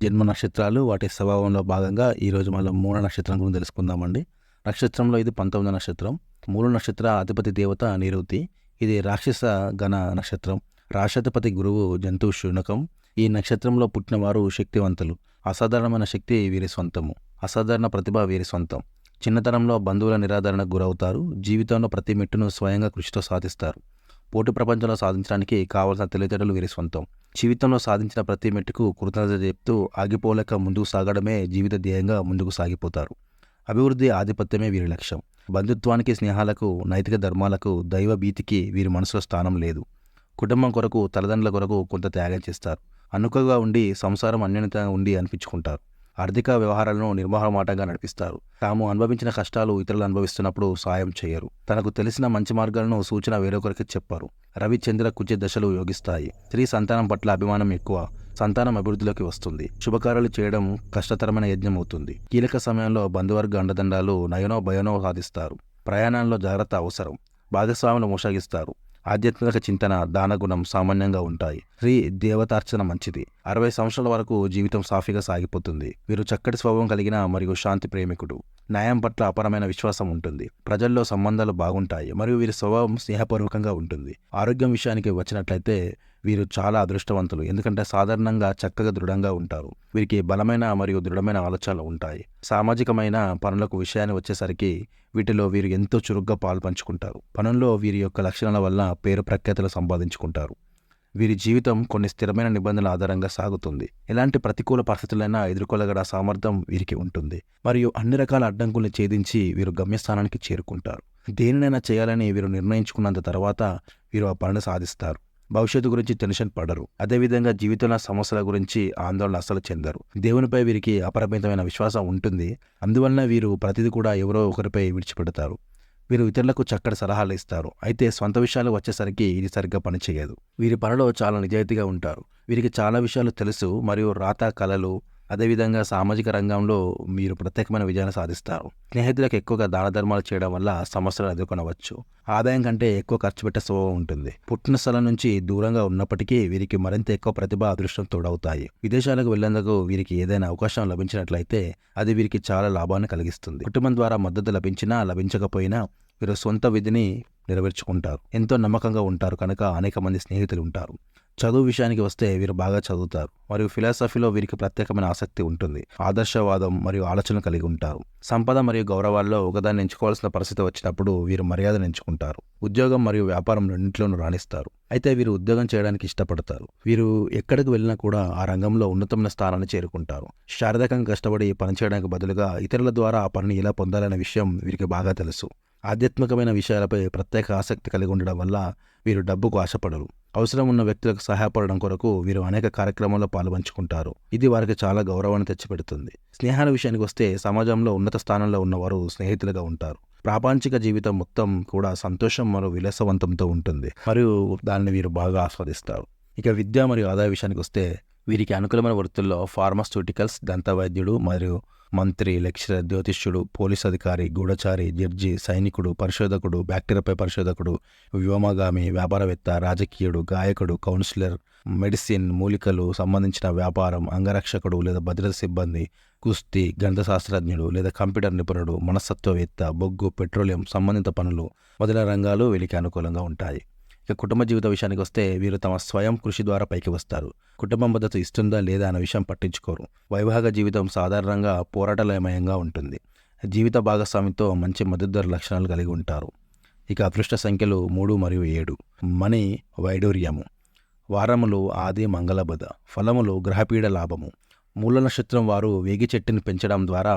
జన్మ నక్షత్రాలు వాటి స్వభావంలో భాగంగా ఈరోజు మనం మూల నక్షత్రం గురించి తెలుసుకుందామండి. నక్షత్రంలో ఇది 19వ నక్షత్రం. మూల నక్షత్ర అధిపతి దేవత నిరుతి. ఇది రాక్షస గణ నక్షత్రం. రాష్ట్రాధిపతి గురువు జంతువు శునకం. ఈ నక్షత్రంలో పుట్టినవారు శక్తివంతులు. అసాధారణమైన శక్తి వీరి సొంతము. అసాధారణ ప్రతిభ వీరి సొంతం. చిన్నతనంలో బంధువుల నిరాదరణకు గురవుతారు. జీవితంలో ప్రతి మెట్టును స్వయంగా కృషితో సాధిస్తారు. పోటీ ప్రపంచంలో సాధించడానికి కావలసిన తెలివితేటలు వీరి సొంతం. జీవితంలో సాధించిన ప్రతి మెట్టుకు కృతజ్ఞత చెప్తూ ఆగిపోలేక ముందుకు సాగడమే జీవిత ధ్యేయంగా ముందుకు సాగిపోతారు. అభివృద్ధి, ఆధిపత్యమే వీరి లక్ష్యం. బంధుత్వానికి, స్నేహాలకు, నైతిక ధర్మాలకు, దైవ భీతికి వీరి మనసులో స్థానం లేదు. కుటుంబం కొరకు, తల్లిదండ్రుల కొరకు కొంత త్యాగం చేస్తారు. అనుకగా ఉండి సంసారం అన్యోన్యతంగా ఉండి అనిపించుకుంటారు. ఆర్థిక వ్యవహారాలను నిర్మోహమాటంగా నడిపిస్తారు. తాము అనుభవించిన కష్టాలు ఇతరులు అనుభవిస్తున్నప్పుడు సాయం చేయరు. తనకు తెలిసిన మంచి మార్గాలను సూచన వేరొకరికి చెప్పారు. రవి, చంద్ర, కుజ దశలు యోగిస్తాయి. స్త్రీ సంతానం పట్ల అభిమానం ఎక్కువ. సంతానం అభివృద్ధిలోకి వస్తుంది. శుభకార్యాలు చేయడం కష్టతరమైన యజ్ఞం అవుతుంది. కీలక సమయంలో బంధువర్గ అండదండాలు నయనో భయనో సాధిస్తారు. ప్రయాణాల్లో జాగ్రత్త అవసరం. భాగస్వాములు మోసగిస్తారు. ఆధ్యాత్మిక చింతన, దానగుణం సామాన్యంగా ఉంటాయి. స్త్రీ దేవతార్చన మంచిది. 60 సంవత్సరాల వరకు జీవితం సాఫీగా సాగిపోతుంది. వీరు చక్కటి స్వభావం కలిగిన మరియు శాంతి ప్రేమికుడు. న్యాయం పట్ల అపారమైన విశ్వాసం ఉంటుంది. ప్రజల్లో సంబంధాలు బాగుంటాయి మరియు వీరి స్వభావం స్నేహపూర్వకంగా ఉంటుంది. ఆరోగ్యం విషయానికి వచ్చినట్లయితే వీరు చాలా అదృష్టవంతులు. ఎందుకంటే సాధారణంగా చక్కగా దృఢంగా ఉంటారు. వీరికి బలమైన మరియు దృఢమైన ఆలోచనలు ఉంటాయి. సామాజికమైన పనులకు విషయాన్ని వచ్చేసరికి వీటిలో వీరు ఎంతో చురుగ్గా పాల్పంచుకుంటారు. పనుల్లో వీరి యొక్క లక్షణాల వల్ల పేరు ప్రఖ్యాతులు సంపాదించుకుంటారు. వీరి జీవితం కొన్ని స్థిరమైన నిబంధనల ఆధారంగా సాగుతుంది. ఎలాంటి ప్రతికూల పరిస్థితులైనా ఎదుర్కోగల సామర్థ్యం వీరికి ఉంటుంది మరియు అన్ని రకాల అడ్డంకుల్ని ఛేదించి వీరు గమ్యస్థానానికి చేరుకుంటారు. దేనినైనా చేయాలని వీరు నిర్ణయించుకున్నంత తర్వాత వీరు ఆ పనిని సాధిస్తారు. భవిష్యత్తు గురించి టెన్షన్ పడరు. అదేవిధంగా జీవితంలో సమస్యల గురించి ఆందోళన అస్సలు చెందరు. దేవునిపై వీరికి అపరిమితమైన విశ్వాసం ఉంటుంది. అందువలన వీరు ప్రతిదీ కూడా ఎవరో ఒకరిపై విడిచిపెడతారు. వీరు ఇతరులకు చక్కటి సలహాలు ఇస్తారు. అయితే స్వంత విషయాలు వచ్చేసరికి ఇది సరిగ్గా పనిచేయదు. వీరి పనిలో చాలా నిజాయితీగా ఉంటారు. వీరికి చాలా విషయాలు తెలుసు మరియు రాత, కళలు, అదేవిధంగా సామాజిక రంగంలో మీరు ప్రత్యేకమైన విజయాన్ని సాధిస్తారు. స్నేహితులకు ఎక్కువగా దాన ధర్మాలు చేయడం వల్ల సమస్యలు ఎదుర్కొనవచ్చు. ఆదాయం కంటే ఎక్కువ ఖర్చు పెట్టే స్వభావం ఉంటుంది. పుట్టిన స్థలం నుంచి దూరంగా ఉన్నప్పటికీ వీరికి మరింత ఎక్కువ ప్రతిభ, అదృష్టం తోడవుతాయి. విదేశాలకు వెళ్లేందుకు వీరికి ఏదైనా అవకాశం లభించినట్లయితే అది వీరికి చాలా లాభాన్ని కలిగిస్తుంది. కుటుంబం ద్వారా మద్దతు లభించినా లభించకపోయినా వీరు సొంత విధిని నెరవేర్చుకుంటారు. ఎంతో నమ్మకంగా ఉంటారు కనుక అనేక మంది స్నేహితులు ఉంటారు. చదువు విషయానికి వస్తే వీరు బాగా చదువుతారు మరియు ఫిలాసఫీలో వీరికి ప్రత్యేకమైన ఆసక్తి ఉంటుంది. ఆదర్శవాదం మరియు ఆలోచనలు కలిగి ఉంటారు. సంపద మరియు గౌరవాల్లో ఒకదాన్ని ఎంచుకోవాల్సిన పరిస్థితి వచ్చినప్పుడు వీరు మర్యాదను ఎంచుకుంటారు. ఉద్యోగం మరియు వ్యాపారం రెండింటిలోనూ రాణిస్తారు. అయితే వీరు ఉద్యోగం చేయడానికి ఇష్టపడతారు. వీరు ఎక్కడికి వెళ్ళినా కూడా ఆ రంగంలో ఉన్నతమైన స్థానాన్ని చేరుకుంటారు. శారీరకంగా కష్టపడి పనిచేయడానికి బదులుగా ఇతరుల ద్వారా ఆ పనిని ఎలా పొందాలనే విషయం వీరికి బాగా తెలుసు. ఆధ్యాత్మికమైన విషయాలపై ప్రత్యేక ఆసక్తి కలిగి ఉండడం వల్ల వీరు డబ్బుకు ఆశపడరు. అవసరం ఉన్న వ్యక్తులకు సహాయపడడం కొరకు వీరు అనేక కార్యక్రమాల్లో పాల్పంచుకుంటారు. ఇది వారికి చాలా గౌరవాన్ని తెచ్చిపెడుతుంది. స్నేహాల విషయానికి వస్తే సమాజంలో ఉన్నత స్థానంలో ఉన్నవారు స్నేహితులుగా ఉంటారు. ప్రాపంచిక జీవితం మొత్తం కూడా సంతోషం మరియు విలాసవంతంతో ఉంటుంది మరియు దాన్ని వీరు బాగా ఆస్వాదిస్తారు. ఇక విద్య మరియు ఆదాయ విషయానికి వస్తే వీరికి అనుకూలమైన వృత్తుల్లో ఫార్మాస్యూటికల్స్, దంతవైద్యుడు మరియు మంత్రి, లెక్చరర్, జ్యోతిష్యుడు, పోలీస్ అధికారి, గూఢచారి, జడ్జి, సైనికుడు, పరిశోధకుడు, బ్యాక్టీరియాపై పరిశోధకుడు, వ్యోమగామి, వ్యాపారవేత్త, రాజకీయుడు, గాయకుడు, కౌన్సిలర్, మెడిసిన్, మూలికలు సంబంధించిన వ్యాపారం, అంగరక్షకుడు లేదా భద్రత సిబ్బంది, కుస్తీ, గణిత శాస్త్రజ్ఞుడు లేదా కంప్యూటర్ నిపుణుడు, మనస్తత్వవేత్త, బొగ్గు, పెట్రోలియం సంబంధిత పనులు మొదలైన రంగాలు వీరికి అనుకూలంగా ఉంటాయి. ఇక కుటుంబ జీవిత విషయానికి వస్తే వీరు తమ స్వయం కృషి ద్వారా పైకి వస్తారు. కుటుంబం మద్దతు ఇస్తుందా లేదా అనే విషయం పట్టించుకోరు. వైవాహిక జీవితం సాధారణంగా పోరాటలమయంగా ఉంటుంది. జీవిత భాగస్వామితో మంచి మద్దతు లక్షణాలు కలిగి ఉంటారు. ఇక అదృష్ట సంఖ్యలు 3 మరియు 7. మణి, వైడూర్యము. వారములు ఆది, మంగళ, బుధ. ఫలములు గ్రహపీడ లాభము. మూల నక్షత్రం వారు వేగి చెట్టుని పెంచడం ద్వారా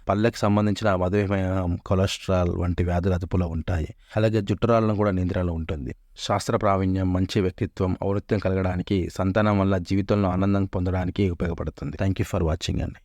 పళ్ళకి సంబంధించిన మధుమేహం, కొలెస్ట్రాల్ వంటి వ్యాధులు అదుపులో ఉంటాయి. అలాగే జుట్టురాలను కూడా నియంత్రణలో ఉంటుంది. శాస్త్ర ప్రావీణ్యం, మంచి వ్యక్తిత్వం, ఔన్నత్యం కలగడానికి, సంతానం వల్ల జీవితంలో ఆనందం పొందడానికి ఉపయోగపడుతుంది. థ్యాంక్ యూ ఫర్ వాచింగ్ అండి.